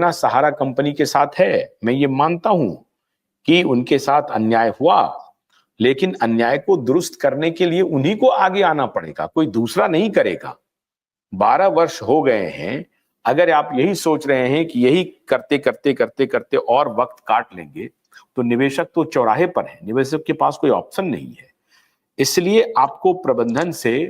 ना सहारा कंपनी के साथ है। मैं ये मानता हूं कि उनके साथ अन्याय हुआ, लेकिन अन्याय को दुरुस्त करने के लिए उन्हीं को आगे आना पड़ेगा, कोई दूसरा नहीं करेगा। 12 वर्ष हो गए हैं। अगर आप यही सोच रहे हैं कि यही करते करते करते करते और वक्त काट लेंगे, तो निवेशक तो चौराहे पर है, निवेशक के पास कोई ऑप्शन नहीं है। इसलिए आपको प्रबंधन से,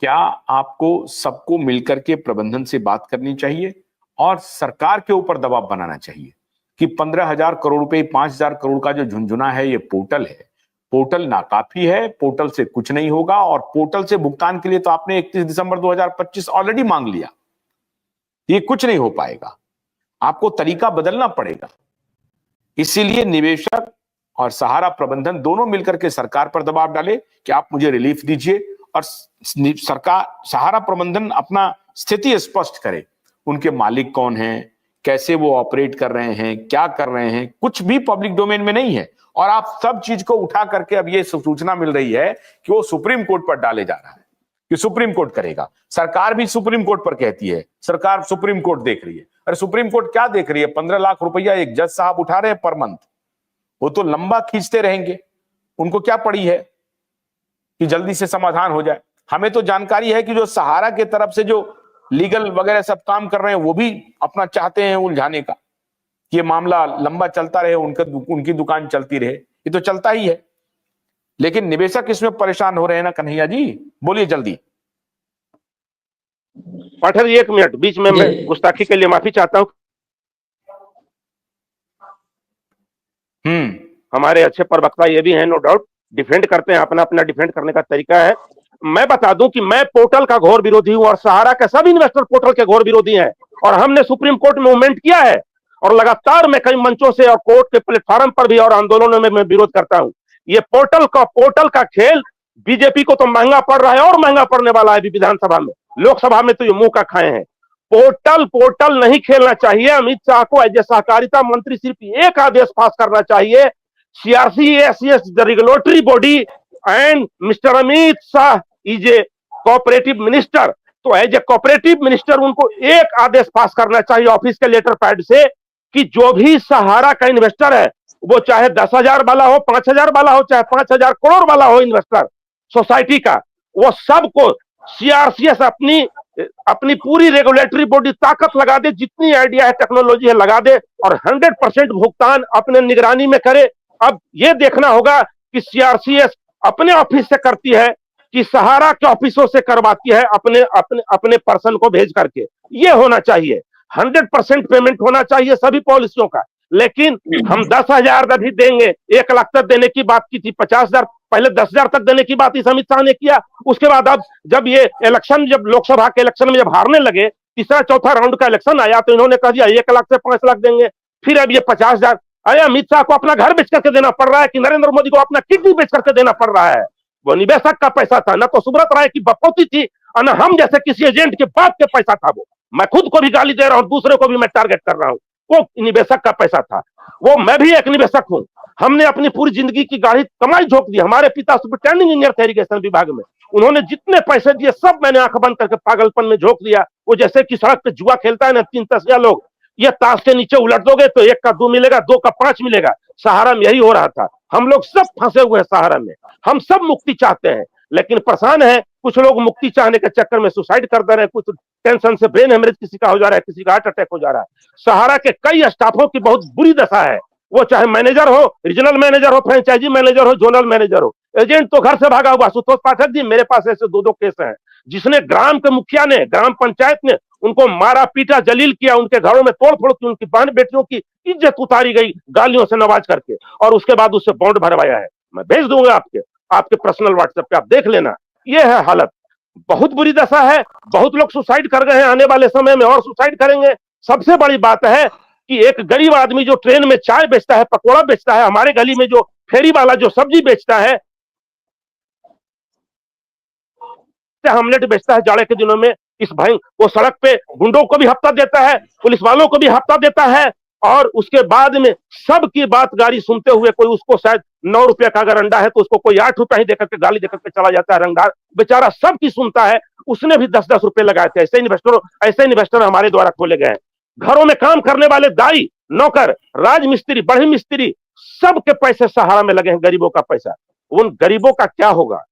क्या आपको सबको मिलकर के प्रबंधन से बात करनी चाहिए और सरकार के ऊपर दबाव बनाना चाहिए कि 15,000 करोड़ रुपए, 5,000 करोड़ का जो झुंझुना है, ये पोर्टल है, पोर्टल नाकाफी है, पोर्टल से कुछ नहीं होगा। और पोर्टल से भुगतान के लिए तो आपने 31 दिसंबर 2025 ऑलरेडी मांग लिया, ये कुछ नहीं हो पाएगा, आपको तरीका बदलना पड़ेगा। इसीलिए निवेशक और सहारा प्रबंधन दोनों मिलकर के सरकार पर दबाव डाले कि आप मुझे रिलीफ दीजिए, और सरकार, सहारा प्रबंधन अपना स्थिति स्पष्ट करे, उनके मालिक कौन हैं, कैसे वो ऑपरेट कर रहे हैं, क्या कर रहे हैं, कुछ भी पब्लिक डोमेन में नहीं है। और आप सब चीज को उठा करके अब ये सूचना मिल रही है कि वो सुप्रीम कोर्ट पर डाले जा रहा है कि सुप्रीम कोर्ट करेगा। सरकार भी सुप्रीम कोर्ट पर कहती है, सरकार सुप्रीम कोर्ट देख रही है। अरे सुप्रीम कोर्ट क्या देख रही है? 15 लाख रुपया एक जज साहब उठा रहे हैं पर मंथ, वो तो लंबा खींचते रहेंगे। उनको क्या पड़ी है कि जल्दी से समाधान हो जाए? हमें तो जानकारी है कि जो सहारा के तरफ से जो लीगल वगैरह सब काम कर रहे हैं, वो भी अपना चाहते हैं उलझाने का, कि ये मामला लंबा चलता रहे, उनकी दुकान चलती रहे। ये तो चलता ही है, लेकिन निवेशक इसमें परेशान हो रहे हैं ना कन्हैया जी। बोलिए जल्दी। पाठक जी 1 मिनट, बीच में मैं गुस्ताखी के लिए माफी चाहता हूं। हमारे अच्छे प्रवक्ता ये भी हैं, नो डाउट, डिफेंड करते हैं, अपना अपना डिफेंड करने का तरीका है। मैं बता दूं कि मैं पोर्टल का घोर विरोधी हूं और सहारा के सब इन्वेस्टर पोर्टल के घोर विरोधी हैं, और हमने सुप्रीम कोर्ट में मूवमेंट किया है, और लगातार मैं कई मंचों से और कोर्ट के प्लेटफॉर्म पर भी और आंदोलनों में मैं विरोध करता हूं। ये पोर्टल का खेल बीजेपी को तो महंगा पड़ रहा है, और महंगा पड़ने वाला है। विधानसभा में, लोकसभा में तो ये मुंह का खाए हैं। पोर्टल नहीं खेलना चाहिए। अमित शाह को एज ए सहकारिता मंत्री सिर्फ एक आदेश पास करना चाहिए, CRCS, the regulatory body, and mister Amit Shah is a cooperative minister. तो एज ए कोऑपरेटिव मिनिस्टर उनको एक आदेश पास करना चाहिए ऑफिस के लेटर पैड से कि जो भी सहारा का इन्वेस्टर है, वो चाहे 10,000 वाला हो, 5,000 वाला हो, चाहे 5,000 करोड़ वाला हो इन्वेस्टर सोसाइटी का, वो सबको CRCS अपनी पूरी रेगुलेटरी बॉडी ताकत लगा दे, जितनी आइडिया है, टेक्नोलॉजी है, लगा दे, और 100% भुगतान अपने निगरानी में करे। अब ये देखना होगा कि CRCS अपने ऑफिस से करती है कि सहारा के ऑफिसों से करवाती है, अपने पर्सन को भेज करके। ये होना चाहिए, 100% पेमेंट होना चाहिए सभी पॉलिसियों का। लेकिन हम 10,000 भी देंगे, 1 लाख तक देने की बात की थी, 50,000, पहले 10,000 तक देने की बात इस अमित शाह ने किया। उसके बाद अब जब ये इलेक्शन, जब लोकसभा के इलेक्शन में जब हारने लगे, तीसरा चौथा राउंड का इलेक्शन आया, तो इन्होंने कह दिया 1 लाख से 5 लाख देंगे। फिर अब ये 50,000। अरे अमित शाह को अपना घर बेच करके देना पड़ रहा है कि नरेंद्र मोदी को अपना किडनी बेच करके देना पड़ रहा है? वो निवेशक का पैसा था, ना तो सुब्रत राय की बपौती थी, और ना हम जैसे किसी एजेंट के बाप के पैसा था। वो मैं खुद को भी गाली दे रहा हूं, दूसरे को भी मैं टारगेट कर रहा हूं। वो निवेशक का पैसा था। वो मैं भी एक निवेशक हूं। हमने अपनी पूरी जिंदगी की गाढ़ी कमाई झोंक दी। हमारे पिता सुपरिटेंडिंग इंजीनियर थे इरिगेशन विभाग में, उन्होंने जितने पैसे दिए सब मैंने आंख बंद करके पागलपन में झोंक दिया। वो जैसे कि सड़क पे जुआ खेलता है ना 3-10 लोग, ये ताश के नीचे उलट दोगे तो 1 का 2 मिलेगा, 2 का 5 मिलेगा। सहारा में यही हो रहा था। हम लोग सब फंसे हुए हैं सहारा में। हम सब मुक्ति चाहते हैं, लेकिन परेशान है, कुछ लोग मुक्ति चाहने के चक्कर में सुसाइड कर दे रहे हैं, कुछ टेंशन से ब्रेन हेमरेज किसी का हो जा रहा है, किसी का हार्ट अटैक हो जा रहा है। सहारा के कई स्टाफों की बहुत बुरी दशा है। वो चाहे मैनेजर हो, रीजनल मैनेजर हो, फ्रेंचाइजी मैनेजर हो, जोनल मैनेजर हो, एजेंट तो घर से भागा हुआ। सुतोष पाठक जी, मेरे पास ऐसे 2-2 केस हैं, जिसने ग्राम के मुखिया ने, ग्राम पंचायत ने उनको मारा पीटा, जलील किया, उनके घरों में तोड़ फोड़ की, उनकी बहन बेटियों की इज्जत उतारी गई गालियों से नवाज करके, और उसके बाद उससे बॉन्ड भरवाया है। मैं भेज दूंगा आपके पर्सनल व्हाट्सएप पे, आप देख लेना। ये है हालत, बहुत बुरी दशा है। बहुत लोग सुसाइड कर गए हैं, आने वाले समय में और सुसाइड करेंगे। सबसे बड़ी बात है कि एक गरीब आदमी जो ट्रेन में चाय बेचता है, पकौड़ा बेचता है, हमारे गली में जो फेरी वाला जो सब्जी बेचता है, हमलेट बेचता है जाड़े के दिनों में, इस भाई वो सड़क पे गुंडों को भी हफ्ता देता है, पुलिस वालों को भी हफ्ता देता है, और उसके बाद में सबकी बात गाली सुनते हुए, कोई उसको शायद 9 रुपये का अगर अंडा है तो उसको कोई 8 रुपया ही देकर के गाली देकर के चला जाता है। रंगदार बेचारा सबकी सुनता है। उसने भी 10-10 रुपए लगाए थे। ऐसे इन्वेस्टर हमारे द्वारा खोले गए हैं। घरों में काम करने वाले दाई, नौकर, राजमिस्त्री, बड़े मिस्त्री, सबके पैसे सहारा में लगे हैं, गरीबों का पैसा। उन गरीबों का क्या होगा?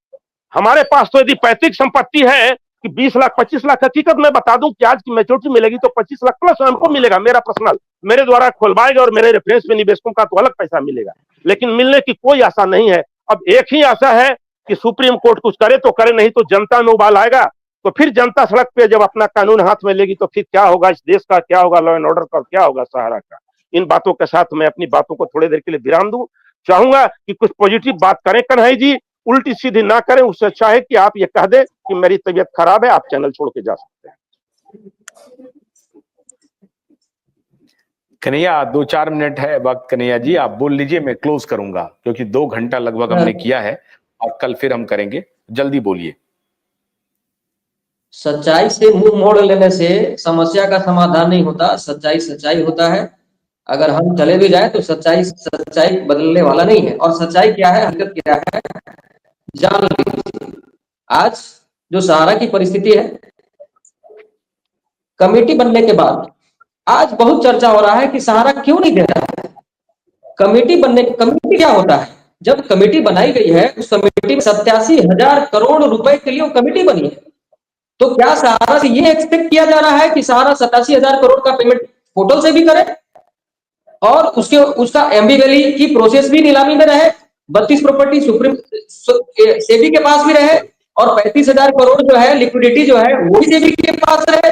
हमारे पास तो यदि पैतृक संपत्ति है कि 20 लाख 25 लाख, हकीकत में बता दूं कि आज की मैच्योरिटी मिलेगी तो 25 लाख प्लस हमको मिलेगा, मेरा पर्सनल, मेरे द्वारा खोलवाएगा और मेरे रेफरेंस में निवेशकों का तो अलग पैसा मिलेगा, लेकिन मिलने की कोई आशा नहीं है। अब एक ही आशा है कि सुप्रीम कोर्ट कुछ करे तो करे, नहीं तो जनता में उबाल आएगा। तो फिर जनता सड़क पे जब अपना कानून हाथ में लेगी तो फिर क्या होगा इस देश का, क्या होगा लॉ एंड ऑर्डर का, क्या होगा सहारा का। इन बातों के साथ मैं अपनी बातों को थोड़ी देर के लिए विराम दूं। चाहूंगा कि कुछ पॉजिटिव बात करें कन्हैया जी, उल्टी सीधी ना करें। उससे अच्छा है कि आप ये कह दें कि मेरी तबीयत खराब है, आप चैनल छोड़ के जा सकते हैं। कन्हैया 2-4 मिनट है वक्त, कन्हैया जी आप बोल लीजिए, मैं क्लोज करूंगा क्योंकि 2 घंटा लगभग हमने किया है और कल फिर हम करेंगे। जल्दी बोलिए। सच्चाई से मुंह मोड़ लेने से समस्या का समाधान नहीं होता। सच्चाई सच्चाई होता है। अगर हम चले भी जाए तो सच्चाई सच्चाई बदलने वाला नहीं है। और सच्चाई क्या है, हकीकत क्या है, जान लीजिए। आज जो सहारा की परिस्थिति है, कमेटी बनने के बाद आज बहुत चर्चा हो रहा है कि सहारा क्यों नहीं दे रहा है। कमेटी क्या होता है? जब कमेटी बनाई गई है, उस कमेटी में 87,000 करोड़ रुपए के लिए वो कमेटी बनी है। तो क्या सहारा से ये एक्सपेक्ट किया जा रहा है कि सहारा 87,000 करोड़ का पेमेंट पोर्टल से भी करे और उसका एमबी वैली की प्रोसेस भी नीलामी में रहे, 32 प्रॉपर्टी सुप्रीम सेबी के पास भी रहे और 35,000 करोड़ जो है लिक्विडिटी जो है वो भी सेबी के पास रहे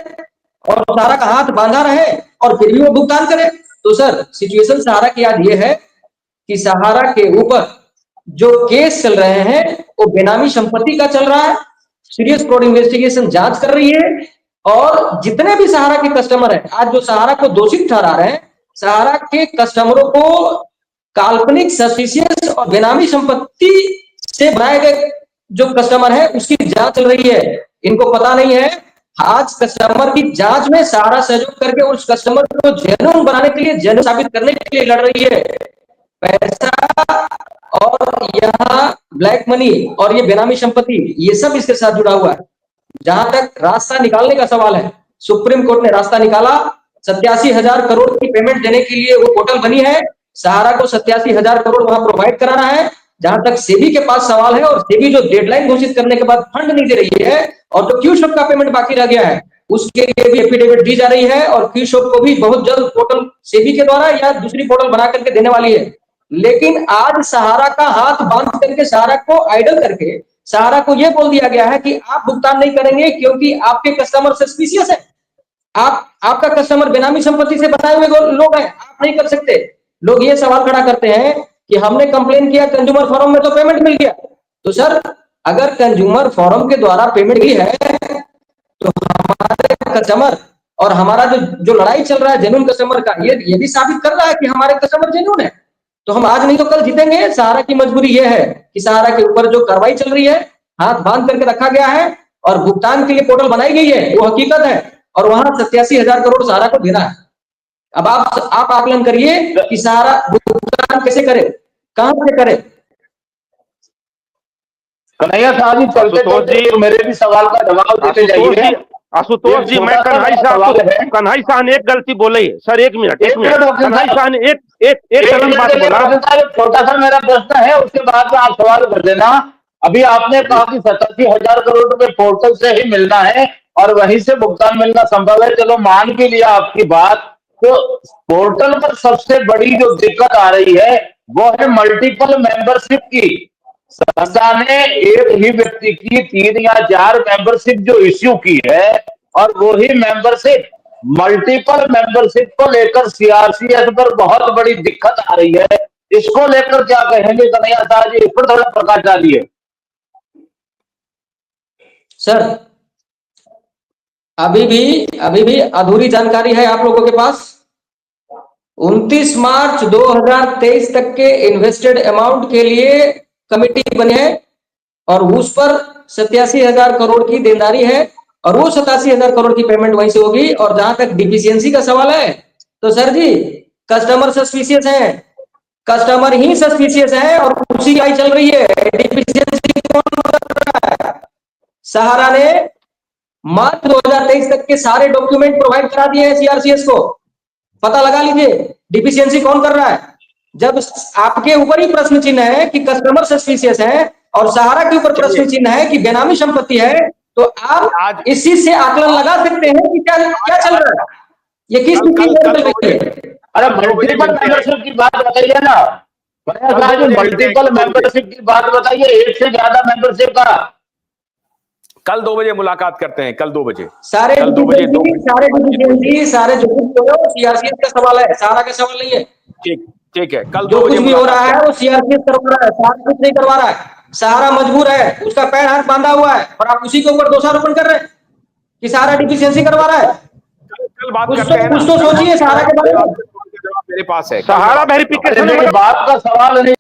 और सहारा का हाथ बांधा रहे और फिर भी वो भुगतान करे? तो सर सिचुएशन सहारा की आज ये है कि सहारा के ऊपर जो केस चल रहे हैं वो बेनामी संपत्ति का चल रहा है। सीरियस फ्रॉड इन्वेस्टिगेशन जांच कर रही है और जितने भी सहारा के कस्टमर हैं, आज जो सहारा को दोषी ठहरा रहे हैं, सहारा के कस्टमरों को काल्पनिक, सस्पिशियस और बेनामी संपत्ति से बनाए गए जो कस्टमर है उसकी जांच चल रही है। इनको पता नहीं है, आज कस्टमर की जांच में सहारा सहयोग करके उस कस्टमर को जेन्युइन बनाने के लिए, जेन्युइन साबित करने के लिए लड़ रही है। पैसा और यहाँ ब्लैक मनी और ये बेनामी संपत्ति, ये सब इसके साथ जुड़ा हुआ है। जहां तक रास्ता निकालने का सवाल है, सुप्रीम कोर्ट ने रास्ता निकाला। 87,000 करोड़ की पेमेंट देने के लिए वो पोर्टल बनी है। सहारा को 87,000 करोड़ वहां प्रोवाइड कराना है। जहां तक सेबी के पास सवाल है और सेबी जो डेडलाइन घोषित करने के बाद फंड नहीं दे रही है और जो क्यू शॉप का पेमेंट बाकी रह गया है उसके लिए भी एफिडेविट दी जा रही है और क्यू शॉप को भी बहुत जल्द पोर्टल सेबी के द्वारा या दूसरी पोर्टल बना करके देने वाली है। लेकिन आज सहारा का हाथ बांध करके, सहारा को आइडल करके, सहारा को यह बोल दिया गया है कि आप भुगतान नहीं करेंगे क्योंकि आपके कस्टमर सस्पिशियस है, आपका कस्टमर बेनामी संपत्ति से बनाए हुए लोग हैं, आप नहीं कर सकते। लोग ये सवाल खड़ा करते हैं कि हमने कंप्लेन किया कंज्यूमर फोरम में तो पेमेंट मिल गया। तो सर अगर कंज्यूमर फोरम के द्वारा पेमेंट भी है तो हमारे कस्टमर और हमारा जो लड़ाई चल रहा है जेन्युइन कस्टमर का, ये भी साबित कर रहा है कि हमारे कस्टमर जेन्युइन है। तो हम आज नहीं तो कल जीतेंगे। सहारा की मजबूरी यह है कि सहारा के ऊपर जो कार्रवाई चल रही है, हाथ बांध करके रखा गया है और भुगतान के लिए पोर्टल बनाई गई है, वो हकीकत है और वहां 87,000 करोड़ सहारा को देना है। अब आप आकलन करिए कि सहारा भुगतान कैसे करे, कहां से करे। कन्हैया साहब जी चलते चलते मेरे भी सवाल का जवाब देते जाइए। आशुतोष जी, मैं कन्हैया साहब ने एक गलती बोली है सर। एक मिनट कन्हैया साहब ने एक गलत बात बोला। छोटा सा मेरा प्रश्न है, उसके बाद में आप सवाल कर देना। अभी आपने कहा कि 87,000 करोड़ रुपए पोर्टल से ही मिलना है और वहीं से भुगतान मिलना संभव है। चलो मान भी लिया आपकी बात, तो पोर्टल पर सबसे बड़ी जो दिक्कत आ रही है वो है मल्टीपल मेंबरशिप की। संस्था ने एक ही व्यक्ति की 3 या 4 मेंबरशिप जो इश्यू की है और वो ही मेंबरशिप मल्टीपल मेंबरशिप को लेकर सीआरसीएस पर बहुत बड़ी दिक्कत आ रही है। इसको लेकर क्या कहेंगे कन्हैया साहब जी, इस पर थोड़ा प्रकाश डालिए। सर अभी भी अधूरी जानकारी है आप लोगों के पास। 29 मार्च 2023 तक के इन्वेस्टेड अमाउंट के लिए कमेटी बने है और उस पर 87,000 करोड़ की देनदारी है और वो 87,000 करोड़ की पेमेंट वहीं से होगी। और जहां तक डिफिशियंसी का सवाल है तो सर जी कस्टमर सस्पिशियस है, कस्टमर ही सस्पिशियस है और उसी की चल रही है। डिफिशियंसी कौन कर रहा है? सहारा ने मार्च 2023 तक के सारे डॉक्यूमेंट प्रोवाइड करा दिए हैं सीआरसीएस को। पता लगा लीजिए डिफिशियंसी कौन कर रहा है। जब आपके ऊपर ही प्रश्न चिन्ह है कि कस्टमर सस्पिशियस है और सहारा के ऊपर प्रश्न चिन्ह है कि बेनामी संपत्ति है, तो आप इस चीज से आकलन लगा सकते हैं कि क्या क्या चल रहा है, ये किस चल रही है। अरे मल्टीपल मेंबरशिप की बात बताइए ना, मल्टीपल मेंबरशिप की बात बताइए, एक से ज्यादा मेंबरशिप का। कल 2 बजे मुलाकात करते हैं, कल 2 बजे, सारे कल 2 बजे सारे जो कुछ हो रहा है सीआरसीएस का सवाल है, सहारा का सवाल नहीं है। ठीक है, कल जो 2 कुछ बजे भी हो रहा है वो सीआरसीएस करवा रहा है, सहारा कुछ नहीं करवा रहा है। सहारा मजबूर है, उसका पैर हाथ बांधा हुआ है और आप उसी के ऊपर दोषारोपण कर रहे हैं कि सहारा डिफिशियंसी करवा रहा है। कल बात करते हैं ना, कुछ तो सोचिए सहारा के बारे में। मेरे पास है सहारा वेरिफिकेशन मेरी बात का सवाल नहीं।